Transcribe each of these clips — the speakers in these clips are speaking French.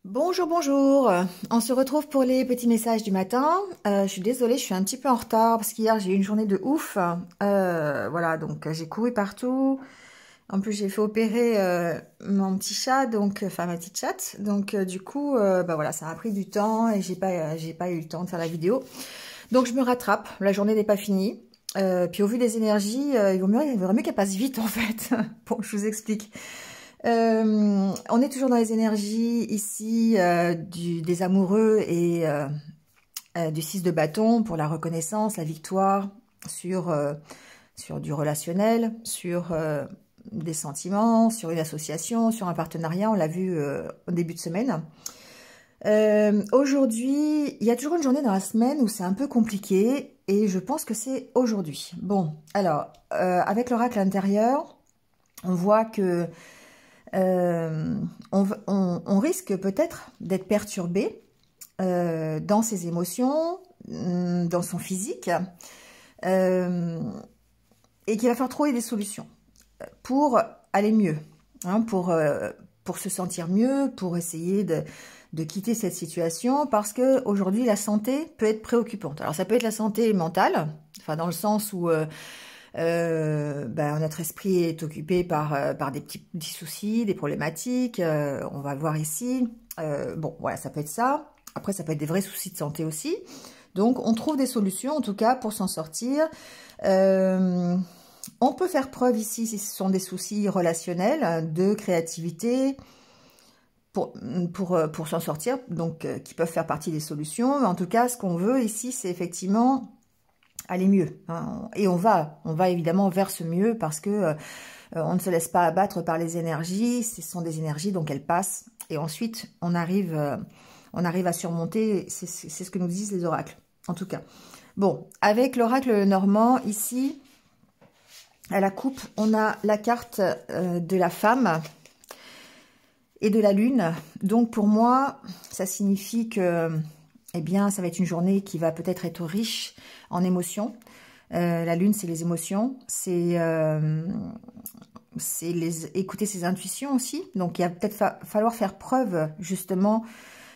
Bonjour, bonjour. On se retrouve pour les petits messages du matin. Je suis désolée, je suis un petit peu en retard parce qu'hier j'ai eu une journée de ouf. Voilà, donc j'ai couru partout. En plus, j'ai fait opérer mon petit chat, donc enfin ma petite chatte. Donc du coup, bah voilà, ça a pris du temps et j'ai pas eu le temps de faire la vidéo. Donc je me rattrape. La journée n'est pas finie. Puis au vu des énergies, il vaudrait mieux qu'elle passe vite en fait. Bon, je vous explique. On est toujours dans les énergies ici des amoureux et du 6 de bâton pour la reconnaissance, la victoire sur du relationnel, sur des sentiments, sur une association, sur un partenariat. On l'a vu au début de semaine. Aujourd'hui, il y a toujours une journée dans la semaine où c'est un peu compliqué et je pense que c'est aujourd'hui. Bon, alors, avec l'oracle intérieur, on voit que on risque peut-être d'être perturbé dans ses émotions, dans son physique, et qu'il va falloir trouver des solutions pour aller mieux, hein, pour se sentir mieux, pour essayer de quitter cette situation, parce que aujourd'hui la santé peut être préoccupante. Alors ça peut être la santé mentale, enfin dans le sens où notre esprit est occupé par des petits soucis, des problématiques, on va le voir ici. Bon, voilà, ça peut être ça. Après, ça peut être des vrais soucis de santé aussi. Donc, on trouve des solutions, en tout cas, pour s'en sortir. On peut faire preuve ici, si ce sont des soucis relationnels, de créativité pour s'en sortir, donc qui peuvent faire partie des solutions. Mais en tout cas, ce qu'on veut ici, c'est effectivement aller mieux, hein. Et on va évidemment vers ce mieux parce que on ne se laisse pas abattre par les énergies. Ce sont des énergies, donc elles passent et ensuite on arrive à surmonter. C'est ce que nous disent les oracles, en tout cas. Bon, avec l'oracle normand ici à la coupe, on a la carte de la femme et de la lune. Donc pour moi, ça signifie que eh bien, ça va être une journée qui va peut-être être riche en émotions. La lune, c'est les émotions, c'est écouter ses intuitions aussi. Donc, il va peut-être falloir faire preuve, justement,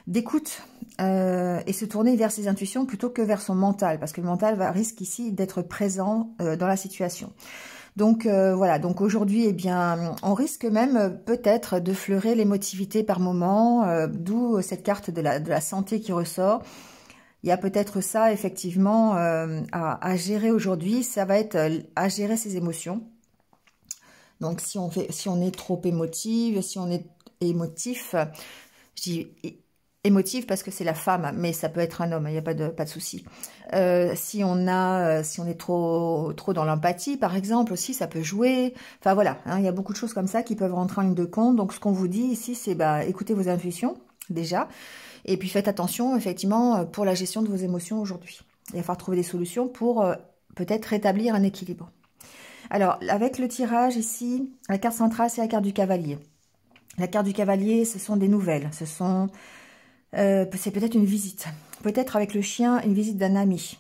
d'écoute et se tourner vers ses intuitions plutôt que vers son mental, parce que le mental risque ici d'être présent dans la situation. Donc voilà, donc aujourd'hui, eh bien, on risque même peut-être de fleurer l'émotivité par moment, d'où cette carte de la santé qui ressort. Il y a peut-être ça, effectivement, à gérer aujourd'hui. Ça va être à gérer ses émotions. Donc, si on est trop émotive, si on est émotif, je dis émotive parce que c'est la femme, mais ça peut être un homme, il n'y a pas de souci. Si on est trop dans l'empathie, par exemple, aussi, ça peut jouer. Enfin, voilà, hein, il y a beaucoup de choses comme ça qui peuvent rentrer en ligne de compte. Donc, ce qu'on vous dit ici, c'est écoutez vos intuitions, déjà. Et puis, faites attention, effectivement, pour la gestion de vos émotions aujourd'hui. Il va falloir trouver des solutions pour peut-être rétablir un équilibre. Alors, avec le tirage ici, la carte centrale, c'est la carte du cavalier. La carte du cavalier, ce sont des nouvelles. C'est peut-être une visite. Peut-être avec le chien, une visite d'un ami.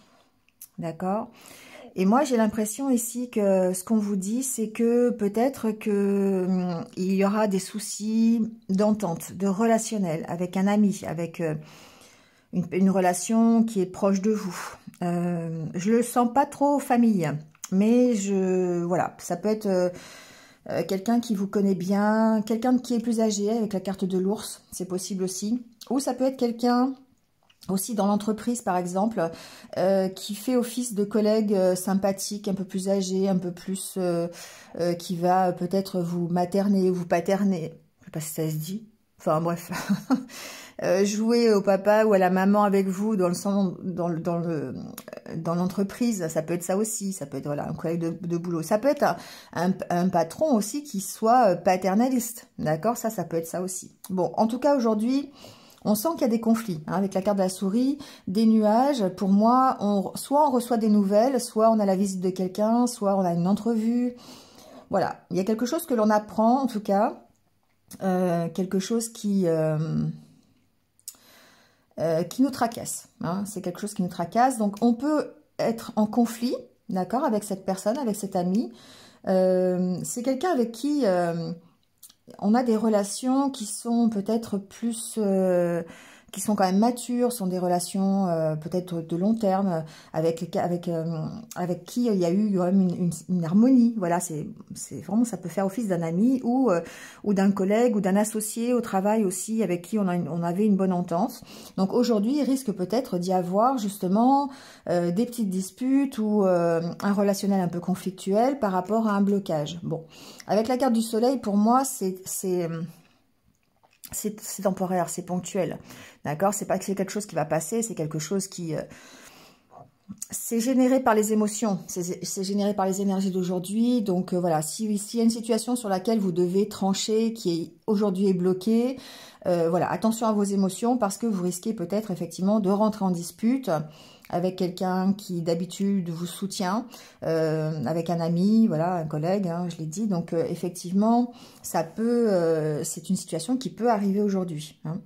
D'accord ? Et moi, j'ai l'impression ici que ce qu'on vous dit, c'est que peut-être que il y aura des soucis d'entente, de relationnel avec un ami, avec une relation qui est proche de vous. Je le sens pas trop famille, mais voilà, ça peut être quelqu'un qui vous connaît bien, quelqu'un qui est plus âgé avec la carte de l'ours, c'est possible aussi. Ou ça peut être quelqu'un aussi dans l'entreprise, par exemple, qui fait office de collègue sympathique, un peu plus âgé, un peu plus... qui va peut-être vous materner, vous paterner. Je sais pas si ça se dit. Enfin, bref. Jouer au papa ou à la maman avec vous dans l'entreprise, ça peut être ça aussi. Ça peut être voilà, un collègue de boulot. Ça peut être un patron aussi qui soit paternaliste. D'accord ? Ça peut être ça aussi. Bon, en tout cas, aujourd'hui... On sent qu'il y a des conflits, hein, avec la carte de la souris, des nuages. Pour moi, soit on reçoit des nouvelles, soit on a la visite de quelqu'un, soit on a une entrevue. Voilà, il y a quelque chose que l'on apprend, en tout cas, quelque chose qui nous tracasse. Hein, c'est quelque chose qui nous tracasse. Donc, on peut être en conflit, d'accord, avec cette personne, avec cet ami. C'est quelqu'un avec qui... on a des relations qui sont peut-être plus... qui sont quand même matures, sont des relations peut-être de long terme, avec qui il y a eu quand même une harmonie. Voilà, c'est vraiment, ça peut faire office d'un ami ou d'un collègue ou d'un associé au travail aussi, avec qui on avait une bonne entente. Donc aujourd'hui, il risque peut-être d'y avoir justement des petites disputes ou un relationnel un peu conflictuel par rapport à un blocage. Bon, avec la carte du soleil, pour moi, c'est temporaire, c'est ponctuel, d'accord? C'est pas que c'est quelque chose qui va passer, c'est quelque chose qui... c'est généré par les émotions, c'est généré par les énergies d'aujourd'hui. Donc voilà, s'il y a une situation sur laquelle vous devez trancher, qui aujourd'hui est bloquée, voilà, attention à vos émotions parce que vous risquez peut-être effectivement de rentrer en dispute avec quelqu'un qui d'habitude vous soutient, avec un ami, voilà, un collègue, hein, je l'ai dit. Donc effectivement, ça peut, c'est une situation qui peut arriver aujourd'hui. Hein.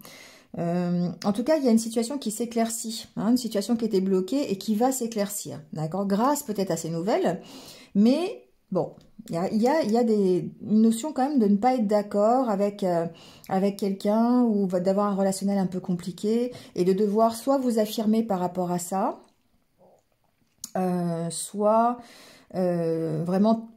En tout cas, il y a une situation qui s'éclaircit, hein, une situation qui était bloquée et qui va s'éclaircir, d'accord, grâce peut-être à ces nouvelles, mais bon, il y a une notion quand même de ne pas être d'accord avec quelqu'un ou d'avoir un relationnel un peu compliqué et de devoir soit vous affirmer par rapport à ça, soit vraiment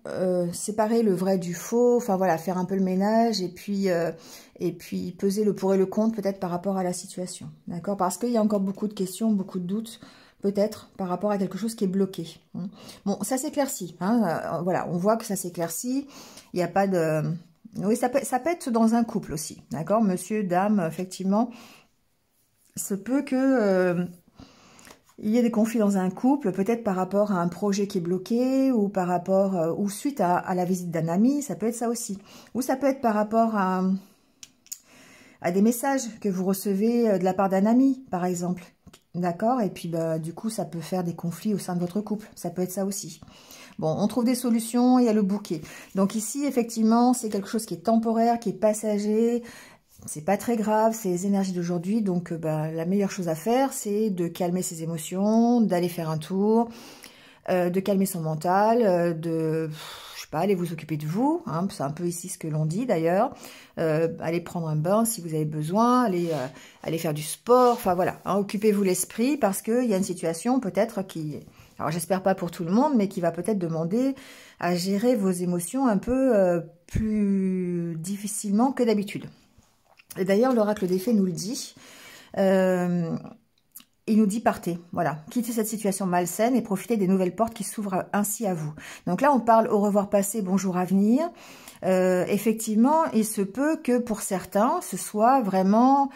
séparer le vrai du faux, enfin voilà, faire un peu le ménage et puis peser le pour et le contre peut-être par rapport à la situation, d'accord, parce qu'il y a encore beaucoup de questions, beaucoup de doutes, peut-être par rapport à quelque chose qui est bloqué. Hein. Bon, ça s'éclaircit, hein, voilà, on voit que ça s'éclaircit, il n'y a pas de... Oui, ça peut être dans un couple aussi, d'accord, monsieur, dame, effectivement, se peut que... il y a des conflits dans un couple, peut-être par rapport à un projet qui est bloqué, ou par rapport, ou suite à la visite d'un ami, ça peut être ça aussi. Ou ça peut être par rapport à des messages que vous recevez de la part d'un ami, par exemple. D'accord? Et puis, bah, du coup, ça peut faire des conflits au sein de votre couple. Ça peut être ça aussi. Bon, on trouve des solutions, il y a le bouquet. Donc ici, effectivement, c'est quelque chose qui est temporaire, qui est passager. C'est pas très grave, c'est les énergies d'aujourd'hui. Donc, bah, la meilleure chose à faire, c'est de calmer ses émotions, d'aller faire un tour, de calmer son mental, je sais pas, aller vous occuper de vous, hein, c'est un peu ici ce que l'on dit d'ailleurs, aller prendre un bain si vous avez besoin, aller faire du sport, enfin voilà, hein, occupez-vous l'esprit parce qu'il y a une situation peut-être qui, alors j'espère pas pour tout le monde, mais qui va peut-être demander à gérer vos émotions un peu plus difficilement que d'habitude. Et d'ailleurs, l'oracle des fées nous le dit. Il nous dit partez, voilà, quittez cette situation malsaine et profitez des nouvelles portes qui s'ouvrent ainsi à vous. Donc là, on parle au revoir passé, bonjour à venir. Effectivement, il se peut que pour certains, ce soit vraiment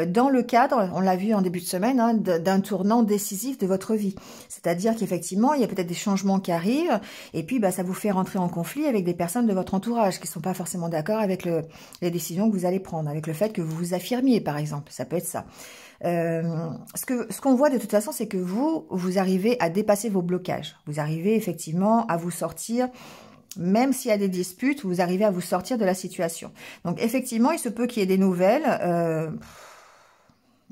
dans le cadre, on l'a vu en début de semaine, hein, d'un tournant décisif de votre vie. C'est-à-dire qu'effectivement, il y a peut-être des changements qui arrivent et puis bah, ça vous fait rentrer en conflit avec des personnes de votre entourage qui ne sont pas forcément d'accord avec les décisions que vous allez prendre, avec le fait que vous vous affirmiez, par exemple. Ça peut être ça. Ce qu'on voit de toute façon, c'est que vous arrivez à dépasser vos blocages. Vous arrivez effectivement à vous sortir, même s'il y a des disputes, vous arrivez à vous sortir de la situation. Donc effectivement, il se peut qu'il y ait des nouvelles.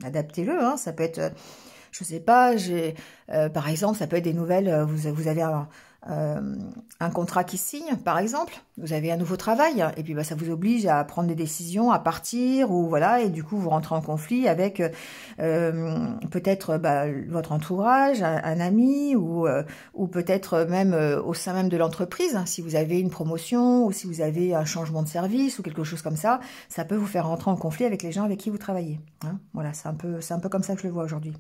Adaptez-le, hein, ça peut être, je sais pas, par exemple, ça peut être des nouvelles, vous avez un contrat qui signe, par exemple, vous avez un nouveau travail, et puis bah, ça vous oblige à prendre des décisions, à partir, ou voilà, et du coup vous rentrez en conflit avec peut-être bah, votre entourage, un ami, ou peut-être même au sein même de l'entreprise, hein, si vous avez une promotion, ou si vous avez un changement de service, ou quelque chose comme ça peut vous faire rentrer en conflit avec les gens avec qui vous travaillez. Hein, voilà, c'est un peu comme ça que je le vois aujourd'hui.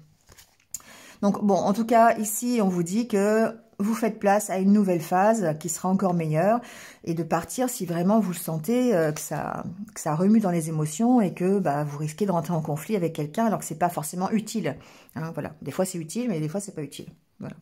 Donc bon, en tout cas, ici, on vous dit que vous faites place à une nouvelle phase qui sera encore meilleure et de partir si vraiment vous le sentez que ça remue dans les émotions et que bah, vous risquez de rentrer en conflit avec quelqu'un alors que c'est pas forcément utile. Hein, voilà, des fois c'est utile, mais des fois c'est pas utile. Voilà.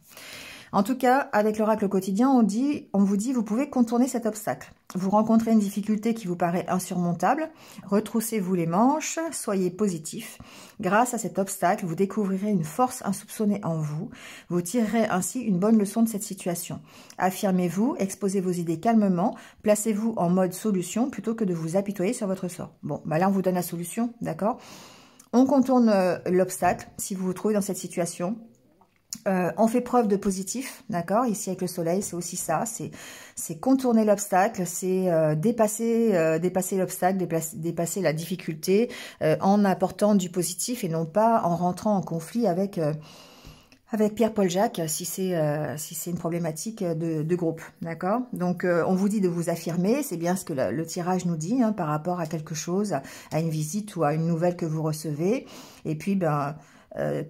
En tout cas, avec l'oracle quotidien, on vous dit, vous pouvez contourner cet obstacle. Vous rencontrez une difficulté qui vous paraît insurmontable, retroussez-vous les manches, soyez positif. Grâce à cet obstacle, vous découvrirez une force insoupçonnée en vous. Vous tirerez ainsi une bonne leçon de cette situation. Affirmez-vous, exposez vos idées calmement, placez-vous en mode solution plutôt que de vous apitoyer sur votre sort. Bon, bah là on vous donne la solution, d'accord? On contourne l'obstacle si vous vous trouvez dans cette situation. On fait preuve de positif, d'accord? Ici avec le soleil, c'est aussi ça, c'est contourner l'obstacle, c'est dépasser l'obstacle, dépasser la difficulté en apportant du positif et non pas en rentrant en conflit avec Pierre-Paul Jacques si c'est une problématique de groupe, d'accord? Donc on vous dit de vous affirmer, c'est bien ce que le tirage nous dit hein, par rapport à quelque chose, à une visite ou à une nouvelle que vous recevez, et puis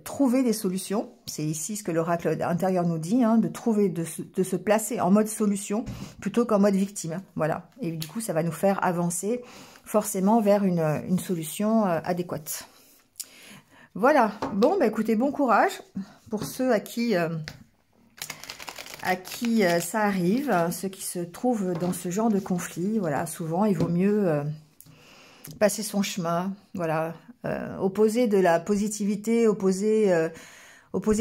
trouver des solutions, c'est ici ce que l'oracle intérieur nous dit, hein, de se placer en mode solution plutôt qu'en mode victime, voilà. Et du coup, ça va nous faire avancer forcément vers une solution adéquate. Voilà, bon, bah écoutez, bon courage pour ceux à qui ça arrive, ceux qui se trouvent dans ce genre de conflit, voilà, souvent il vaut mieux passer son chemin, voilà, opposer de la positivité, opposer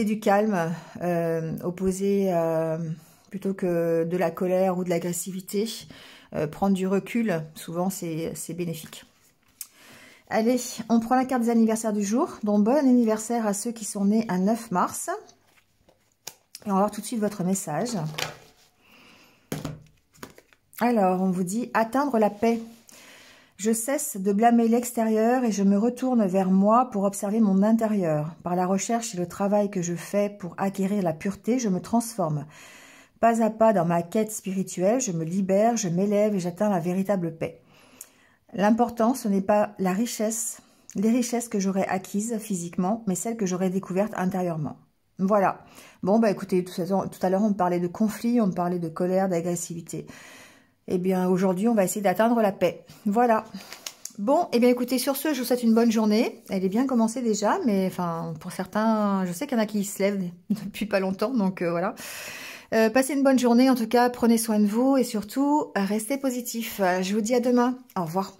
du calme, opposer plutôt que de la colère ou de l'agressivité, prendre du recul, souvent c'est bénéfique. Allez, on prend la carte des anniversaires du jour, donc bon anniversaire à ceux qui sont nés un 9 mars. Et on va voir tout de suite votre message. Alors, on vous dit « Atteindre la paix ». Je cesse de blâmer l'extérieur et je me retourne vers moi pour observer mon intérieur. Par la recherche et le travail que je fais pour acquérir la pureté, je me transforme. Pas à pas dans ma quête spirituelle, je me libère, je m'élève et j'atteins la véritable paix. L'important, ce n'est pas la richesse, les richesses que j'aurais acquises physiquement, mais celles que j'aurais découvertes intérieurement. Voilà. Bon, bah écoutez, tout à l'heure, on parlait de conflit, on parlait de colère, d'agressivité. Eh bien, aujourd'hui, on va essayer d'atteindre la paix. Voilà. Bon, eh bien, écoutez, sur ce, je vous souhaite une bonne journée. Elle est bien commencée déjà, mais enfin, pour certains, je sais qu'il y en a qui se lèvent depuis pas longtemps, donc voilà. Passez une bonne journée, en tout cas, prenez soin de vous et surtout, restez positif. Je vous dis à demain. Au revoir.